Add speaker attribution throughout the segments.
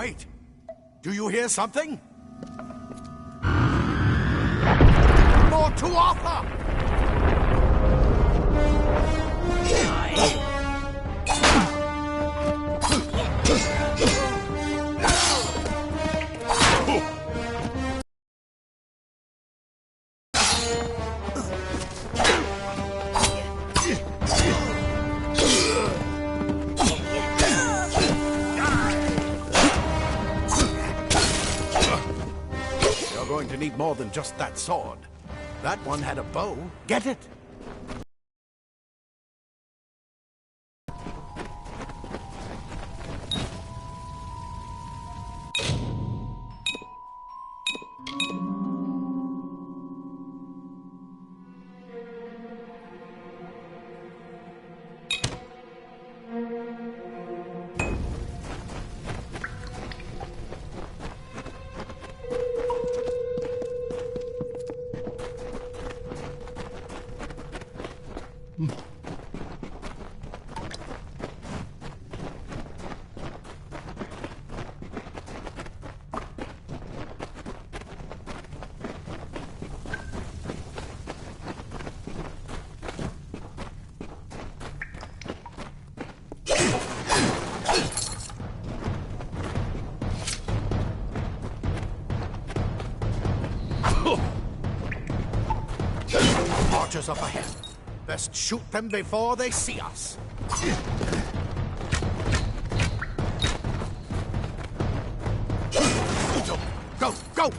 Speaker 1: Wait! Do you hear something? More to Arthur! You're going to need more than just that sword. That one had a bow. Get it? Archers up ahead. Best shoot them before they see us. Go, go!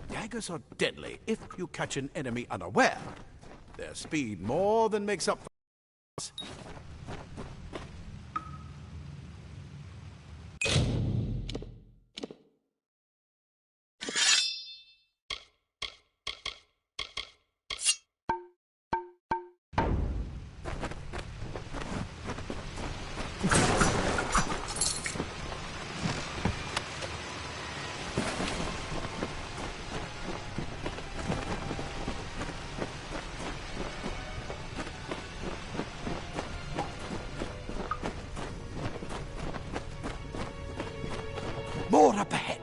Speaker 1: Daggers are deadly if you catch an enemy unaware. Their speed more than makes up for us. More up ahead.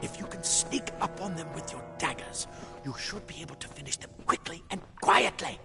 Speaker 1: If you can sneak up on them with your daggers, you should be able to finish them quickly and quietly.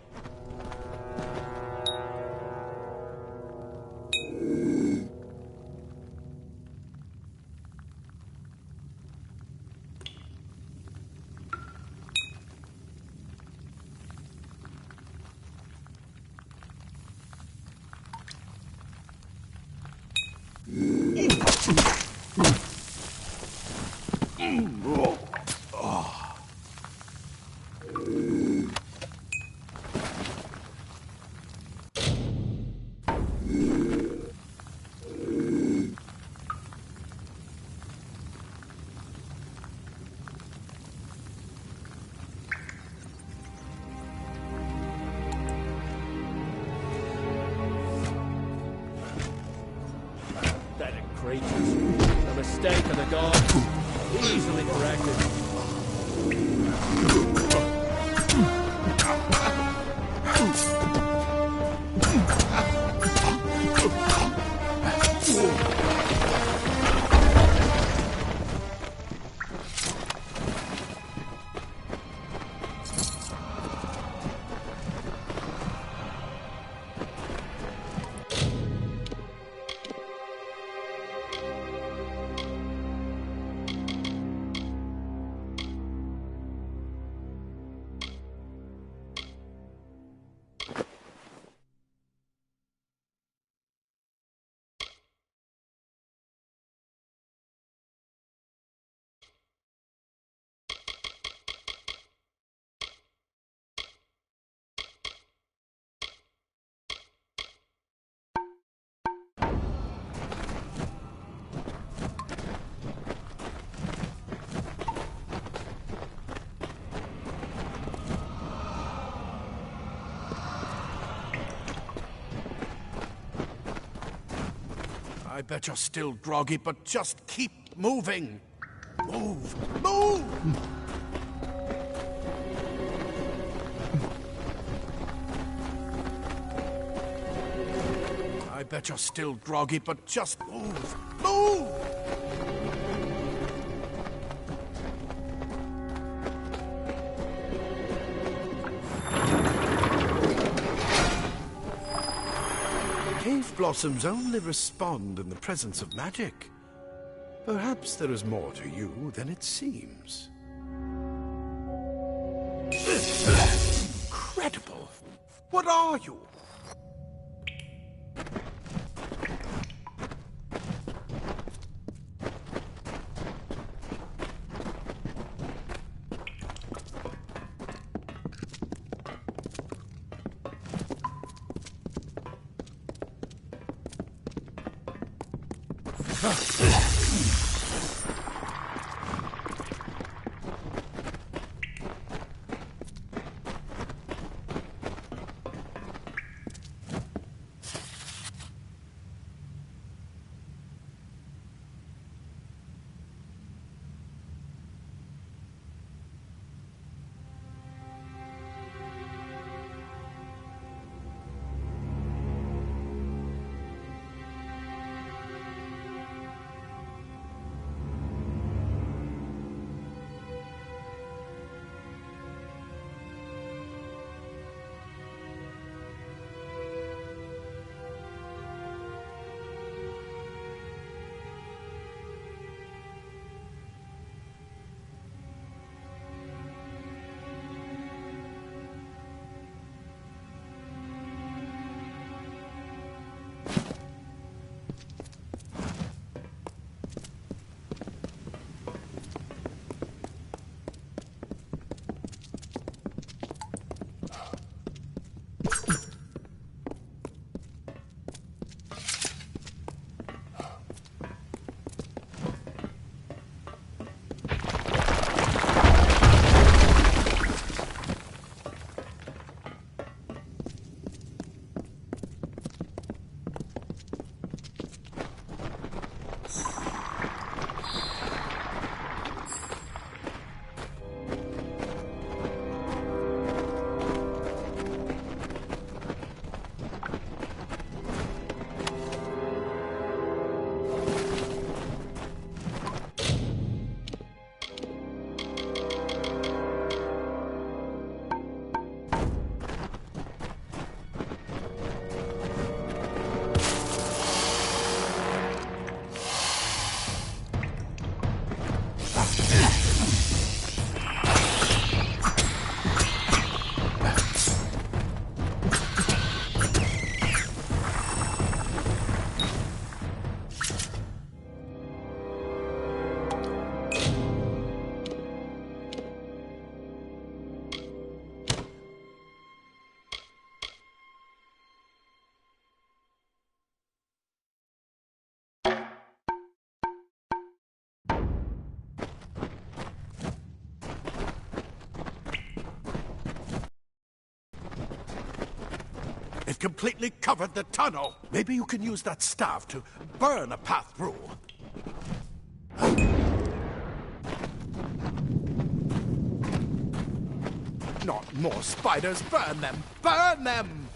Speaker 2: mistake of the god. Easily corrected.
Speaker 1: I bet you're still groggy, but just keep moving. Move! Move! I bet you're still groggy, but just move! Move! Cave blossoms only respond in the presence of magic. Perhaps there is more to you than it seems. Incredible! What are you? It completely covered the tunnel. Maybe you can use that staff to burn a path through. More spiders! Burn them! Burn them!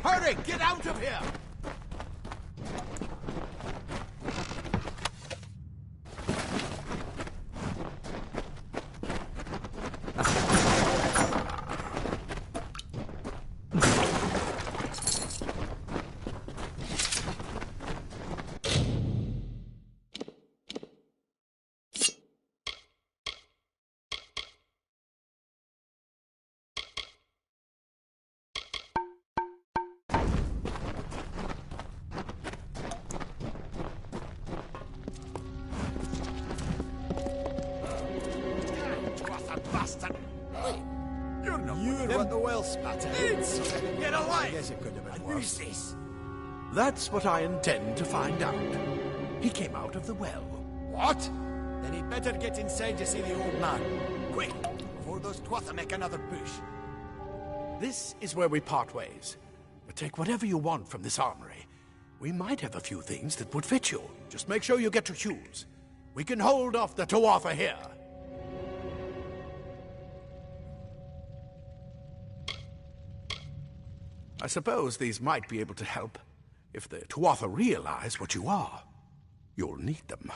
Speaker 1: Hurry! Get out of here!
Speaker 2: You're what the well spat at.
Speaker 1: Get away!
Speaker 2: I guess it could have been worse.
Speaker 1: Who's this? That's what I intend to find out. He came out of the well.
Speaker 2: What? Then he'd better get inside to see the old man. Quick, before those twatha make another push.
Speaker 1: This is where we part ways. But take whatever you want from this armory. We might have a few things that would fit you. Just make sure you get to Hughes. We can hold off the Tuatha here. I suppose these might be able to help. If the Tuatha realize what you are, you'll need them.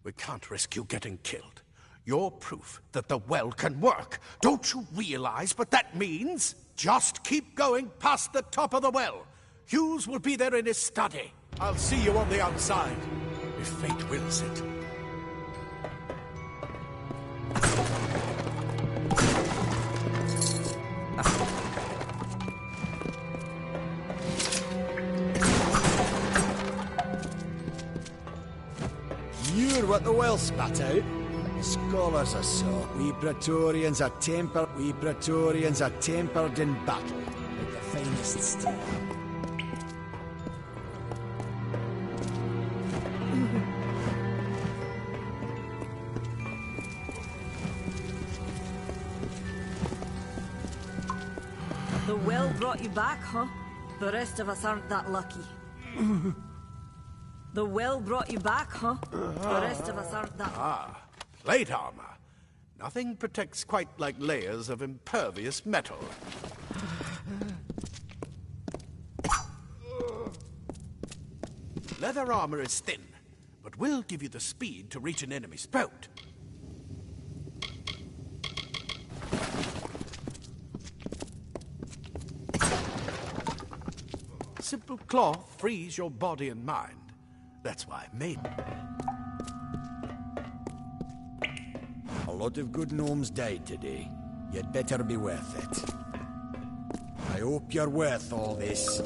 Speaker 1: We can't risk you getting killed. You're proof that the well can work. Don't you realize what that means? Just keep going past the top of the well. Hughes will be there in his study. I'll see you on the outside, if fate wills it.
Speaker 2: You're what the well spat out. Scholars are so. We Praetorians are tempered in battle, like the finest steel.
Speaker 3: The well brought you back, huh? The rest of us aren't that lucky. The well brought you back, huh? The rest of us aren't that lucky.
Speaker 1: Plate armor. Nothing protects quite like layers of impervious metal. Leather armor is thin, but will give you the speed to reach an enemy's boat. Simple cloth frees your body and mind. That's why I made it.
Speaker 2: A lot of good gnomes died today. You'd better be worth it. I hope you're worth all this.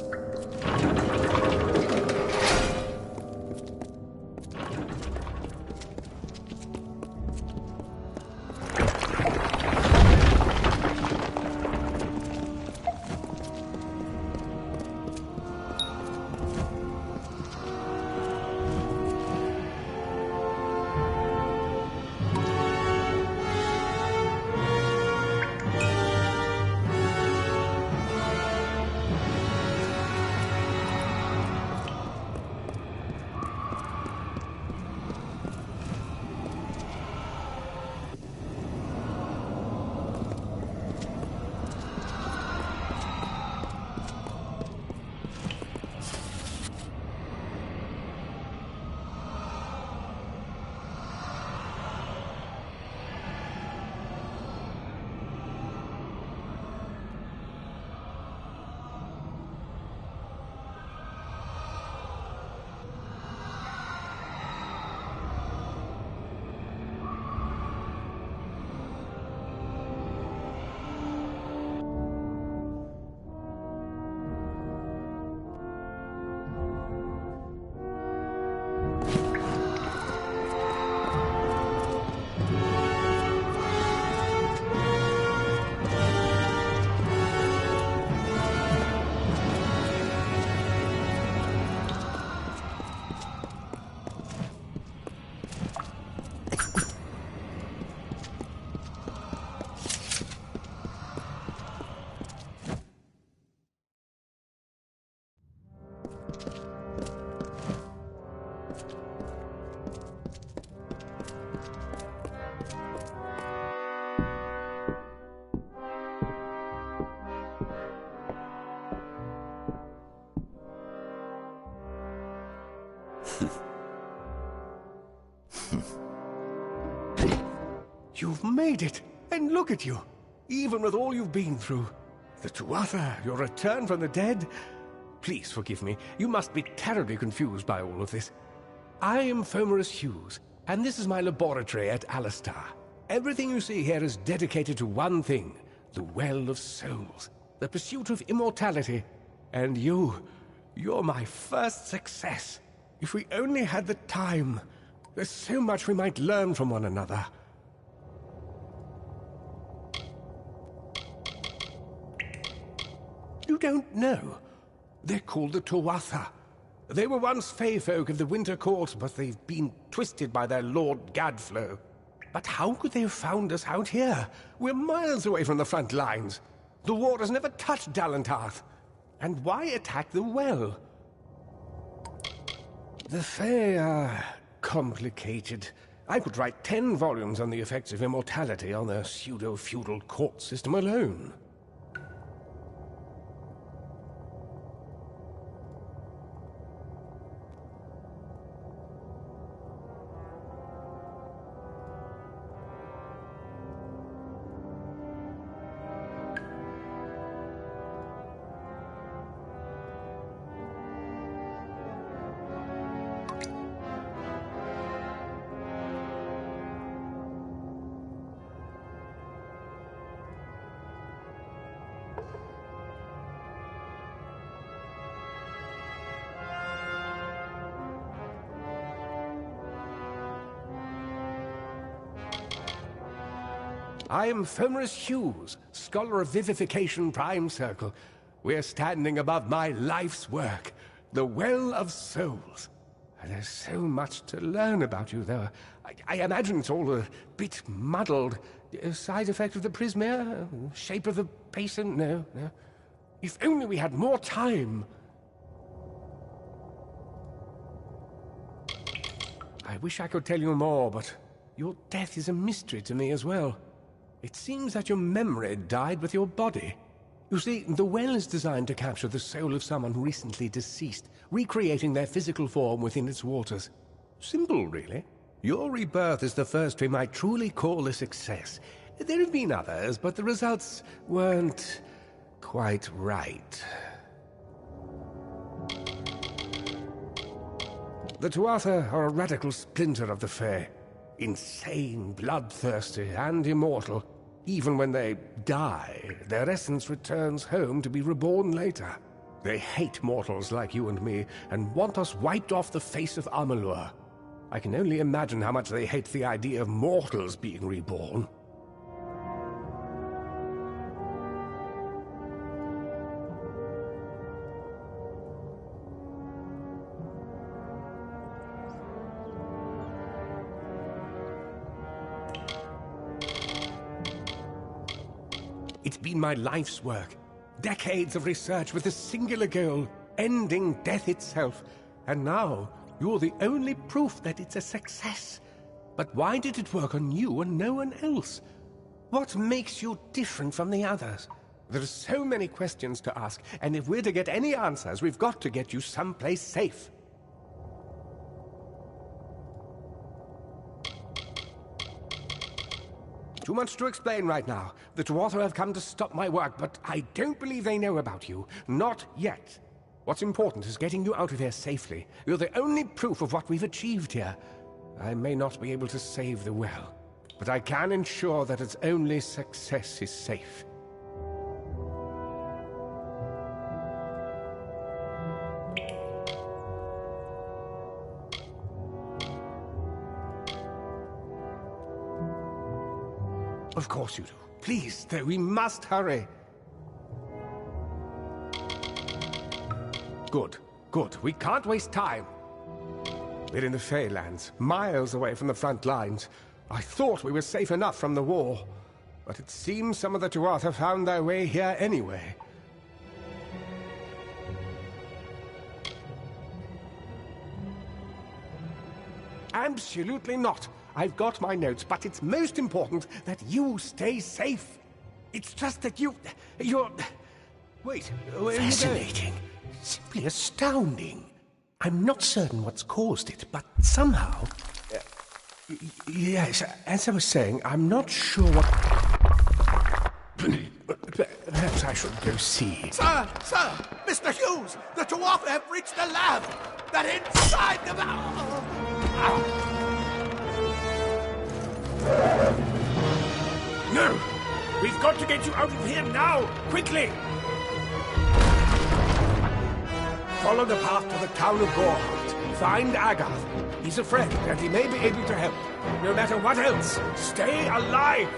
Speaker 4: You've made it! And look at you! Even with all you've been through. The Tuatha, your return from the dead. Please forgive me. You must be terribly confused by all of this. I am Fomerus Hughes, and this is my laboratory at Alistar. Everything you see here is dedicated to one thing, the Well of Souls, the pursuit of immortality. And you're my first success. If we only had the time, there's so much we might learn from one another. You don't know. They're called the Tuatha. They were once Fey folk of the Winter Court, but they've been twisted by their Lord Gadflow. But how could they have found us out here? We're miles away from the front lines. The war has never touched Dalentarth. And why attack the well? The Fey are complicated. I could write 10 volumes on the effects of immortality on their pseudo-feudal court system alone. I am Fomerus Hughes, Scholar of Vivification Prime Circle. We're standing above my life's work, the Well of Souls. And there's so much to learn about you, though. I imagine it's all a bit muddled. A side effect of the prismere? Shape of the basin? No. If only we had more time. I wish I could tell you more, but your death is a mystery to me as well. It seems that your memory died with your body. You see, the well is designed to capture the soul of someone recently deceased, recreating their physical form within its waters. Simple, really. Your rebirth is the first we might truly call a success. There have been others, but the results weren't quite right. The Tuatha are a radical splinter of the Fae. Insane, bloodthirsty, and immortal. Even when they die, their essence returns home to be reborn later. They hate mortals like you and me, and want us wiped off the face of Amalur. I can only imagine how much they hate the idea of mortals being reborn. It's been my life's work. Decades of research with a singular goal, ending death itself. And now, you're the only proof that it's a success. But why did it work on you and no one else? What makes you different from the others? There are so many questions to ask, and if we're to get any answers, we've got to get you someplace safe. Too much to explain right now. The Tuatha have come to stop my work, but I don't believe they know about you. Not yet. What's important is getting you out of here safely. You're the only proof of what we've achieved here. I may not be able to save the well, but I can ensure that its only success is safe. Of course you do. Please, though, we must hurry. Good. We can't waste time. We're in the Feylands, miles away from the front lines. I thought we were safe enough from the war, but it seems some of the Tuatha found their way here anyway. absolutely not. I've got my notes, but it's most important that you stay safe. It's just that you're... Wait, where are you going?
Speaker 5: Fascinating. Simply astounding. I'm not certain what's caused it, but somehow...
Speaker 4: Yes, as I was saying, I'm not sure what... Perhaps I should go see.
Speaker 1: Sir! Mr. Hughes! The dwarf have reached the lab! They're inside the...
Speaker 4: No! We've got to get you out of here now! Quickly! Follow the path to the town of Gorholt. Find Agath. He's a friend, and he may be able to help. No matter what else, stay alive!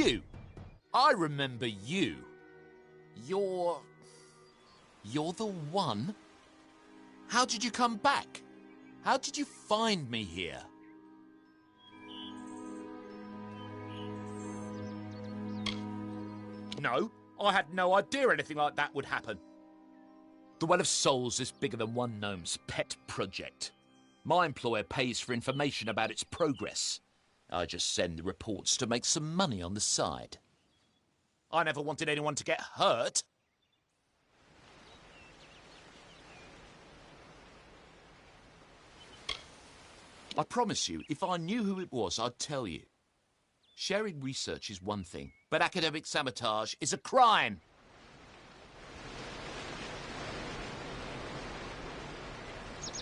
Speaker 6: You! I remember you. You're the one? How did you come back? How did you find me here? No, I had no idea anything like that would happen. The Well of Souls is bigger than one gnome's pet project. My employer pays for information about its progress. I just send the reports to make some money on the side. I never wanted anyone to get hurt. I promise you, if I knew who it was, I'd tell you. Sharing research is one thing, but academic sabotage is a crime.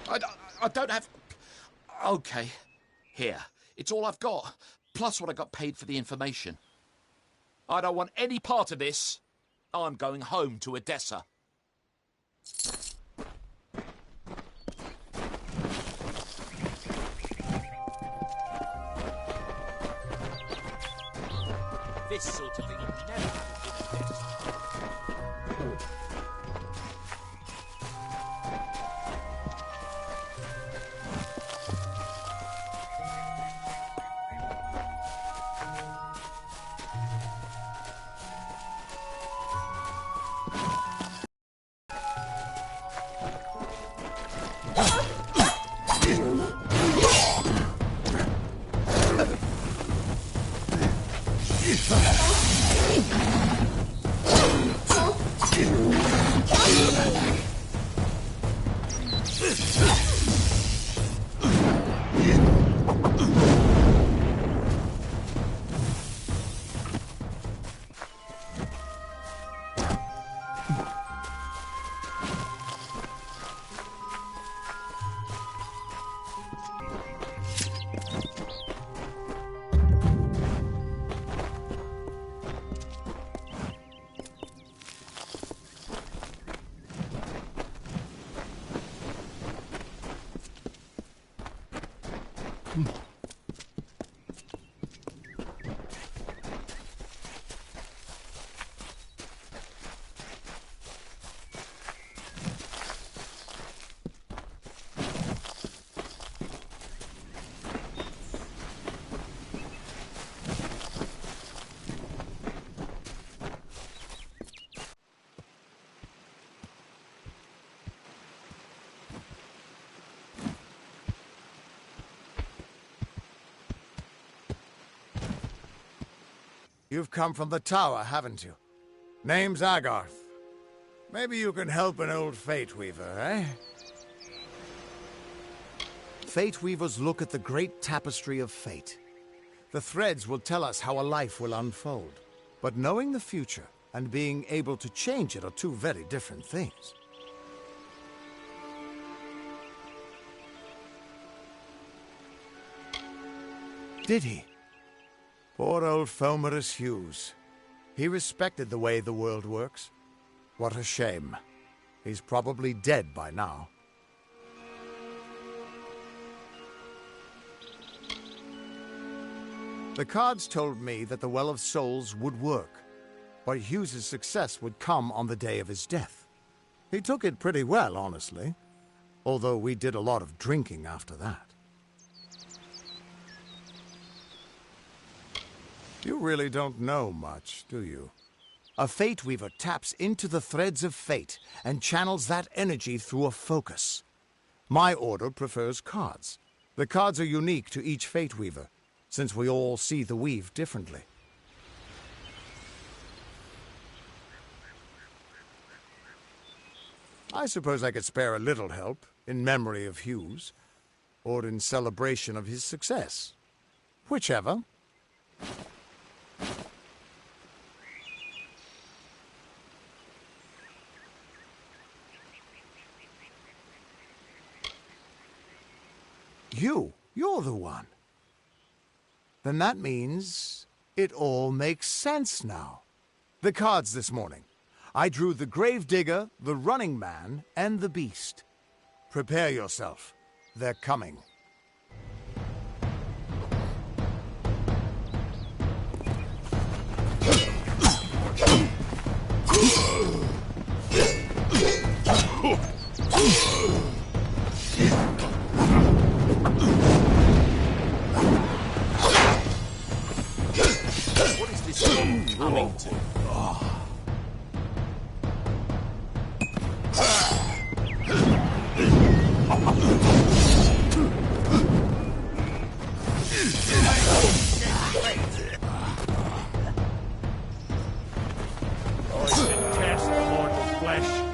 Speaker 6: I don't have... Okay, here. It's all I've got, plus what I got paid for the information. I don't want any part of this. I'm going home to Odessa. This sort of thing never happens in Odessa.
Speaker 2: You've come from the tower, haven't you? Name's Agarth. Maybe you can help an old Fate Weaver, eh? Fate Weavers look at the great tapestry of fate. The threads will tell us how a life will unfold. But knowing the future and being able to change it are two very different things. Did he? Poor old Fomerus Hughes. He respected the way the world works. What a shame. He's probably dead by now. The cards told me that the Well of Souls would work, but Hughes's success would come on the day of his death. He took it pretty well, honestly, although we did a lot of drinking after that. You really don't know much, do you? A Fate Weaver taps into the threads of fate and channels that energy through a focus. My order prefers cards. The cards are unique to each Fate Weaver, since we all see the weave differently. I suppose I could spare a little help in memory of Hughes, or in celebration of his success. Whichever. You're the one. Then that means it all makes sense now. The cards this morning. I drew the Gravedigger, the Running Man, and the Beast. Prepare yourself. They're coming.
Speaker 6: willing to.
Speaker 2: Test the mortal flesh.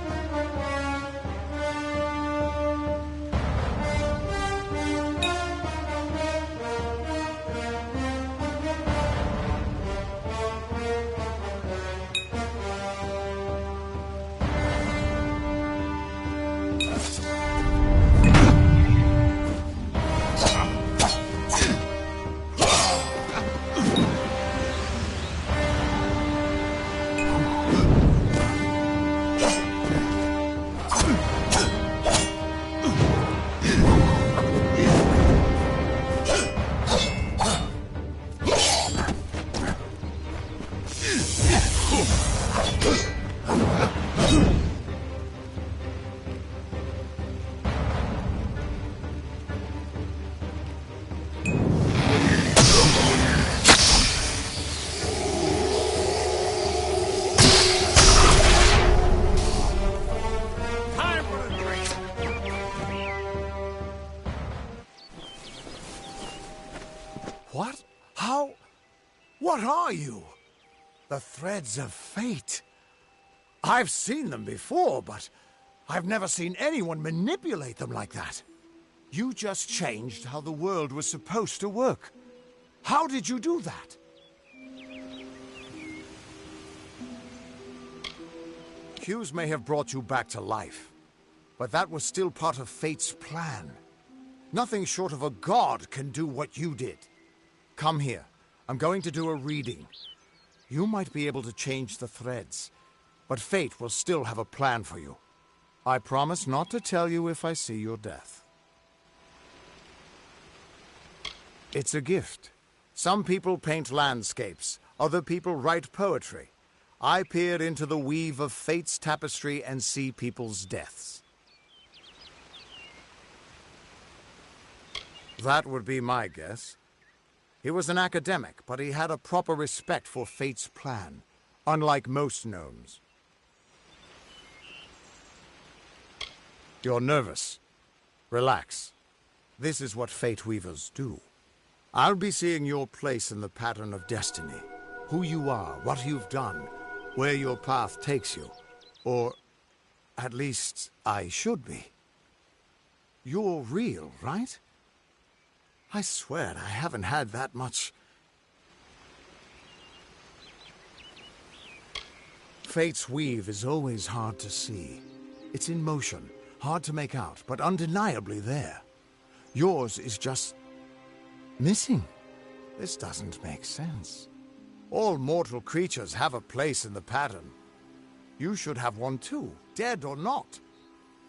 Speaker 2: What? How? What are you? The threads of fate. I've seen them before, but I've never seen anyone manipulate them like that. You just changed how the world was supposed to work. How did you do that? Hughes may have brought you back to life, but that was still part of fate's plan. Nothing short of a god can do what you did. Come here. I'm going to do a reading. You might be able to change the threads, but fate will still have a plan for you. I promise not to tell you if I see your death. It's a gift. Some people paint landscapes, other people write poetry. I peer into the weave of fate's tapestry and see people's deaths. That would be my guess. He was an academic, but he had a proper respect for fate's plan, unlike most gnomes. You're nervous. Relax. This is what fate weavers do. I'll be seeing your place in the pattern of destiny. Who you are, what you've done, where your path takes you. Or, at least, I should be. You're real, right? I swear I haven't had that much. Fate's weave is always hard to see. It's in motion, hard to make out, but undeniably there. Yours is just missing. This doesn't make sense. All mortal creatures have a place in the pattern. You should have one too, dead or not.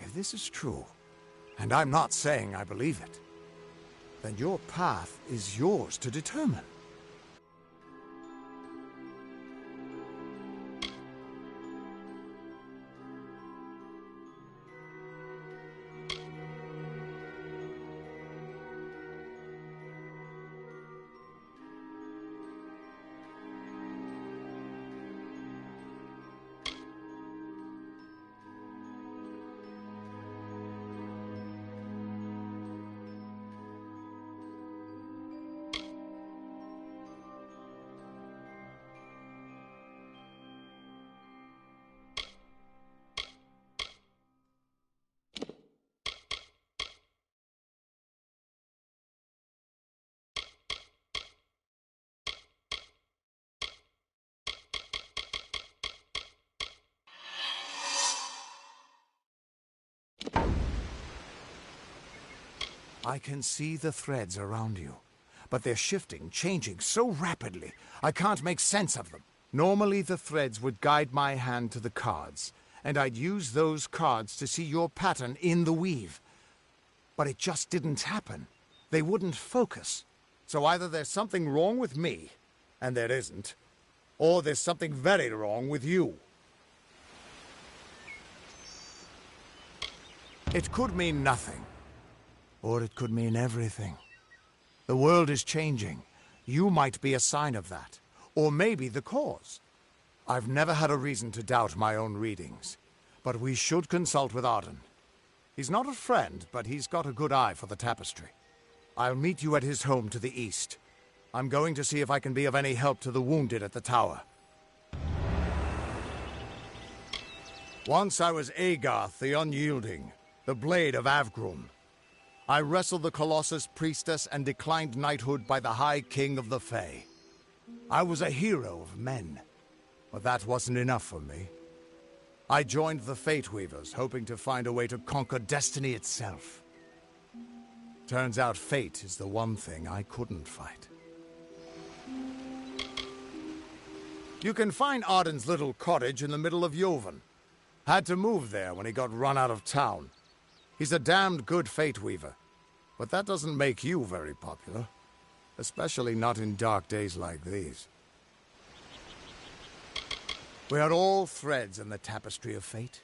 Speaker 2: If this is true, and I'm not saying I believe it, then your path is yours to determine. I can see the threads around you, but they're shifting, changing so rapidly, I can't make sense of them. Normally the threads would guide my hand to the cards, and I'd use those cards to see your pattern in the weave. But it just didn't happen. They wouldn't focus. So either there's something wrong with me, and there isn't, or there's something very wrong with you. It could mean nothing. Or it could mean everything. The world is changing. You might be a sign of that. Or maybe the cause. I've never had a reason to doubt my own readings, but we should consult with Arden. He's not a friend, but he's got a good eye for the tapestry. I'll meet you at his home to the east. I'm going to see if I can be of any help to the wounded at the tower. Once I was Agarth the Unyielding, the Blade of Avgrum. I wrestled the Colossus priestess and declined knighthood by the High King of the Fae. I was a hero of men, but that wasn't enough for me. I joined the Fate Weavers, hoping to find a way to conquer destiny itself. Turns out fate is the one thing I couldn't fight. You can find Arden's little cottage in the middle of Joven. Had to move there when he got run out of town. He's a damned good Fate Weaver, but that doesn't make you very popular. Especially not in dark days like these. We are all threads in the tapestry of fate,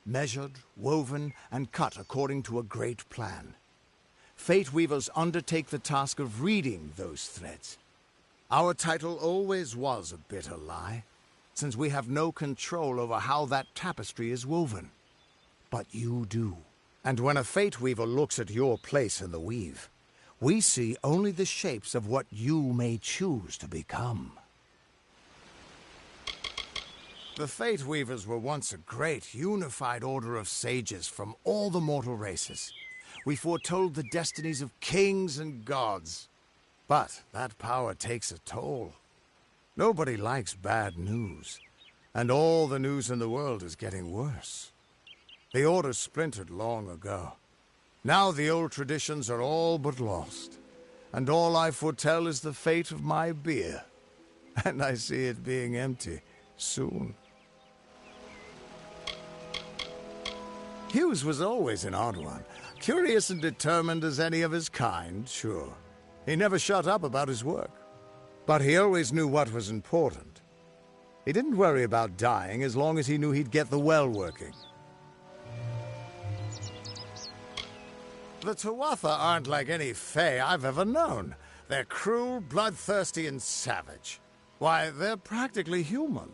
Speaker 2: measured, woven, and cut according to a great plan. Fate Weavers undertake the task of reading those threads. Our title always was a bitter lie, since we have no control over how that tapestry is woven. But you do. And when a Fate Weaver looks at your place in the weave, we see only the shapes of what you may choose to become. The Fate Weavers were once a great, unified order of sages from all the mortal races. We foretold the destinies of kings and gods. But that power takes a toll. Nobody likes bad news, and all the news in the world is getting worse. The Order splintered long ago. Now the old traditions are all but lost, and all I foretell is the fate of my beer. And I see it being empty soon. Hughes was always an odd one. Curious and determined as any of his kind, sure. He never shut up about his work. But he always knew what was important. He didn't worry about dying as long as he knew he'd get the well working. The Tuatha aren't like any Fae I've ever known. They're cruel, bloodthirsty, and savage. Why, they're practically human.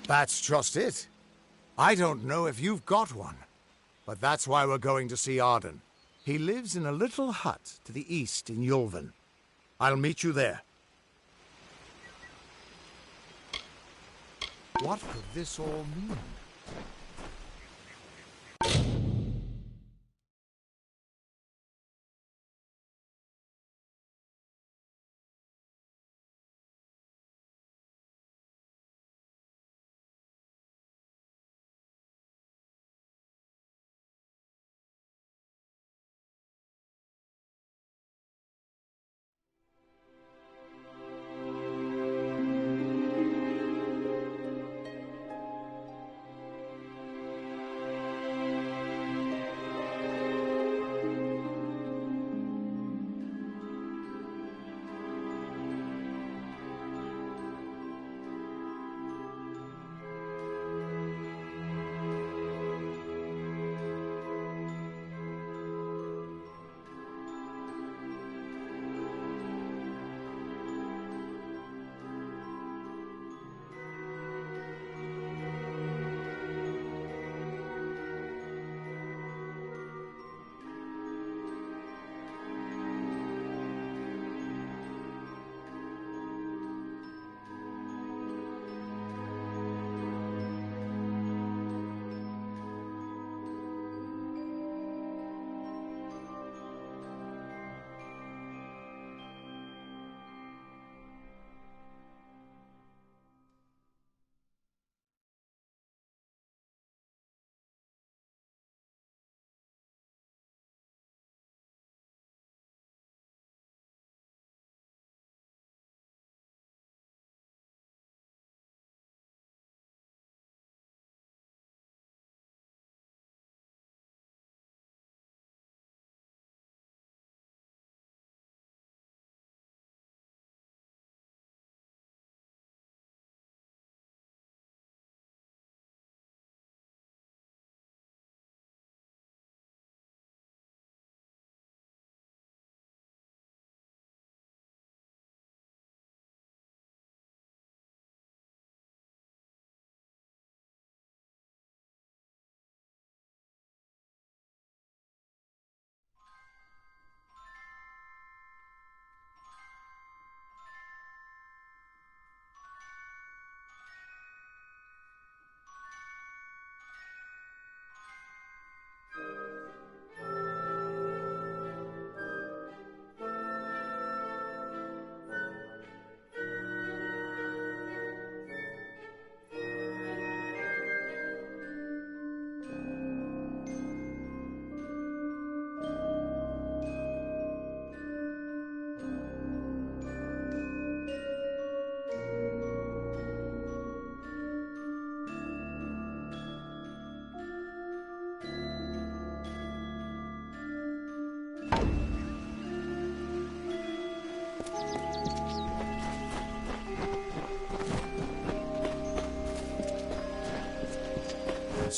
Speaker 2: That's just it. I don't know if you've got one. But that's why we're going to see Arden. He lives in a little hut to the east in Yulven. I'll meet you there. What could this all mean?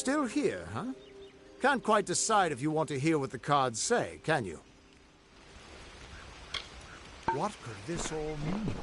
Speaker 2: Still here, huh? Can't quite decide if you want to hear what the cards say, can you? What could this all mean?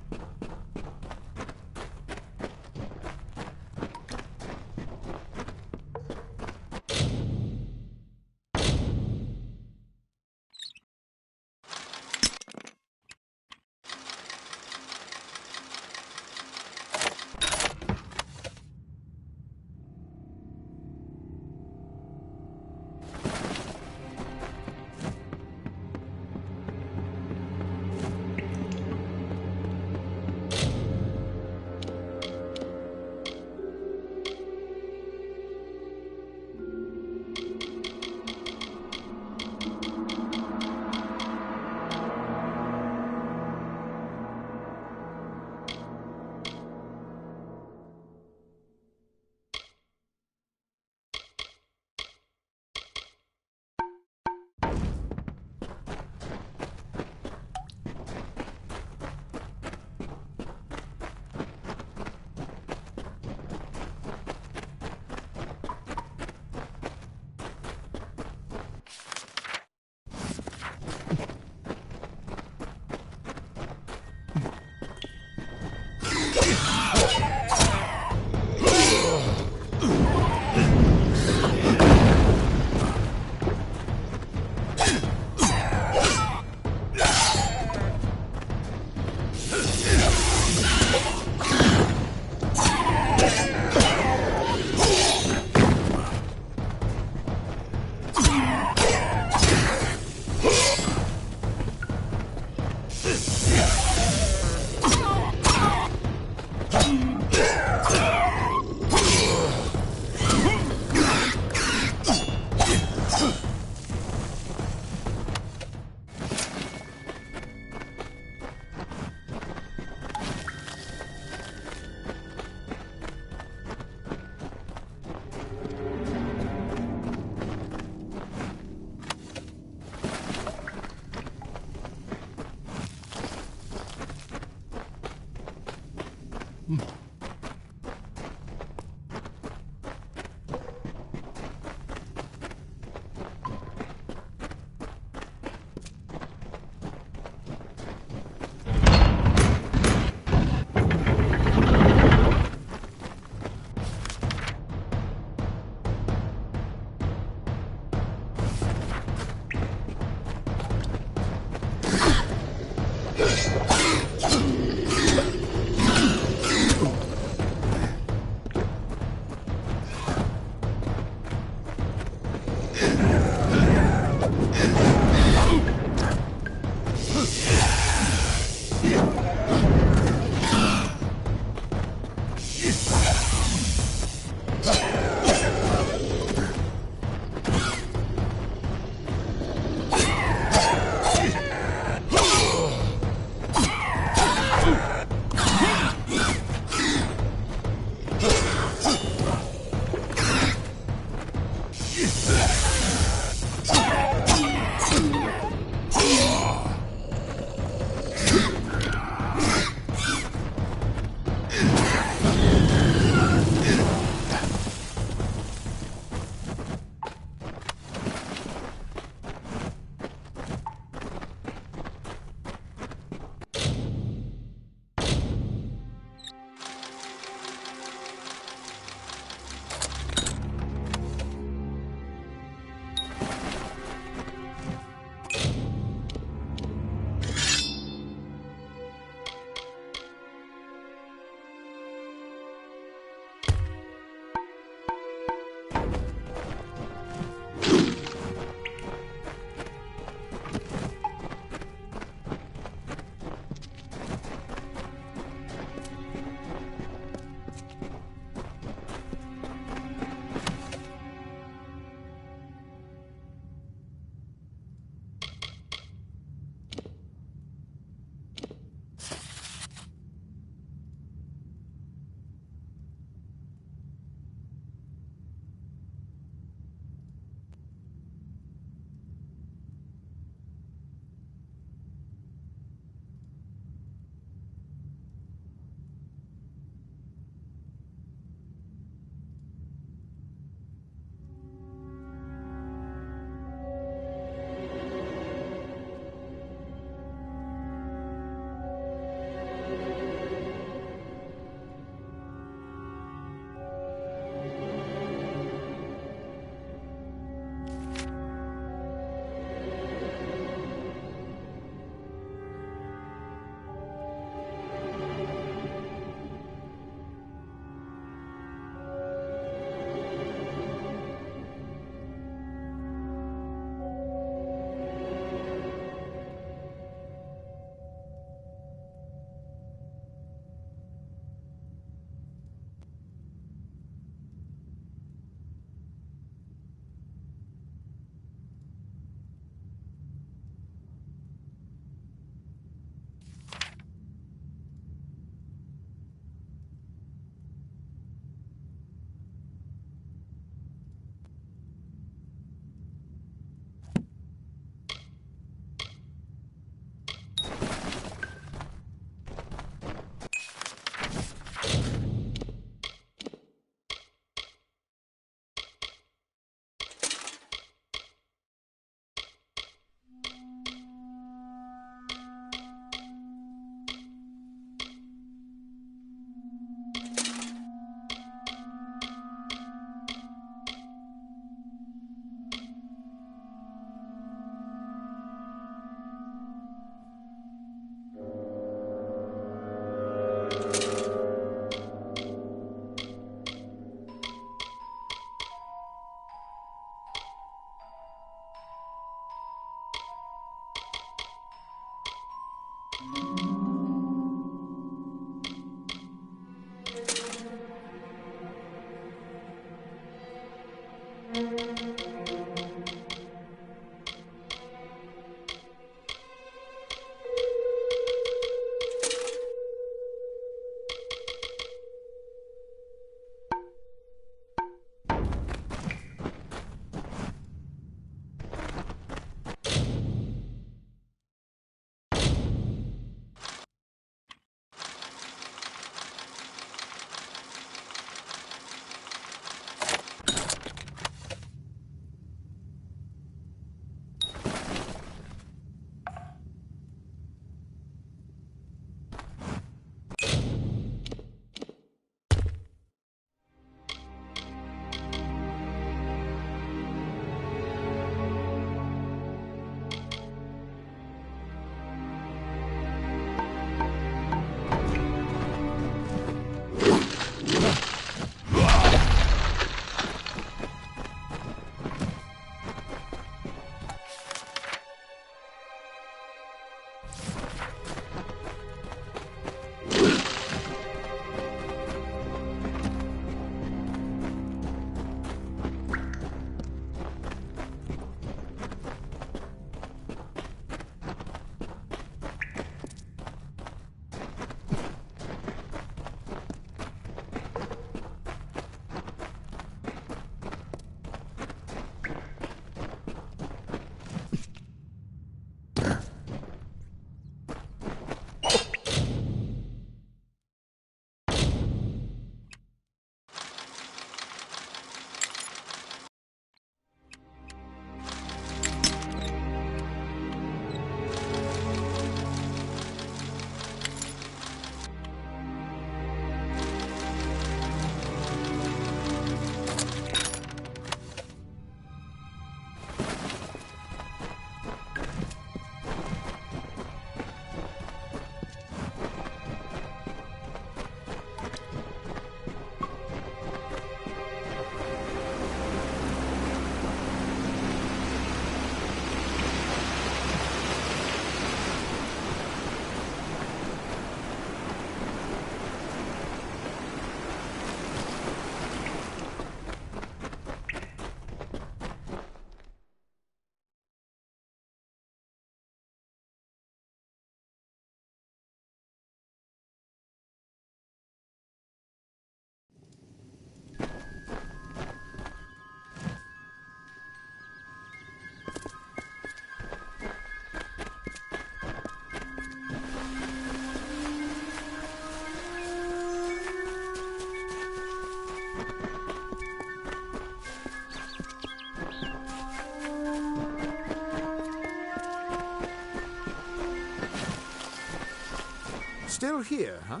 Speaker 2: Still here, huh?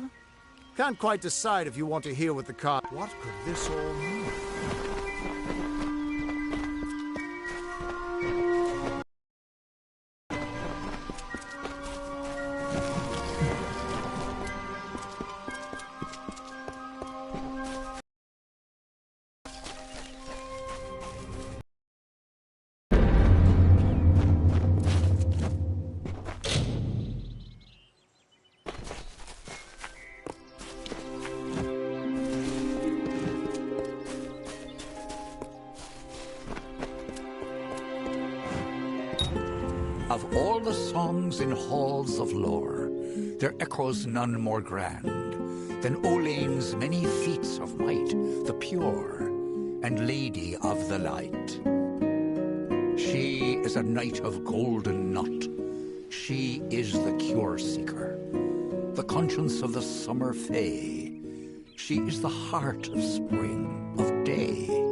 Speaker 2: Can't quite decide if you want to hear what the card... What could this all mean?
Speaker 7: Of all the songs in halls of lore, there echoes none more grand than Olane's many feats of might, the pure and lady of the light. She is a knight of golden knot. She is the cure seeker, the conscience of the summer fae. She is the heart of spring, of day.